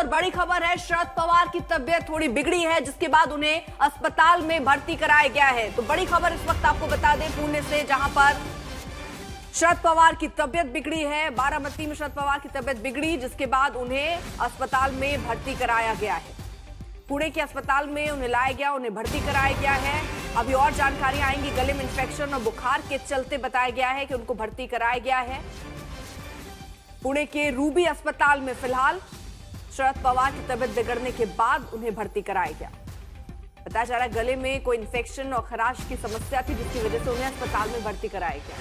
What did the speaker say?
बड़ी खबर है, शरद पवार की तबीयत थोड़ी बिगड़ी है, जिसके बाद उन्हें अस्पताल में भर्ती कराया गया है। तो बड़ी खबर इस वक्त आपको बता दें पुणे से, जहां पर शरद पवार की तबीयत बिगड़ी है। बारामती में शरद पवार की तबीयत बिगड़ी, जिसके बाद उन्हें अस्पताल में भर्ती कराया गया है। पुणे के अस्पताल में उन्हें लाया गया, उन्हें भर्ती कराया गया है। अभी और जानकारी आएंगी। गले में इंफेक्शन और बुखार के चलते बताया गया है कि उनको भर्ती कराया गया है। पुणे के रूबी अस्पताल में फिलहाल शरद पवार की तबीयत बिगड़ने के बाद उन्हें भर्ती कराया गया। बताया जा रहा है गले में कोई इंफेक्शन और खराश की समस्या थी, जिसकी वजह से उन्हें अस्पताल में भर्ती कराया गया।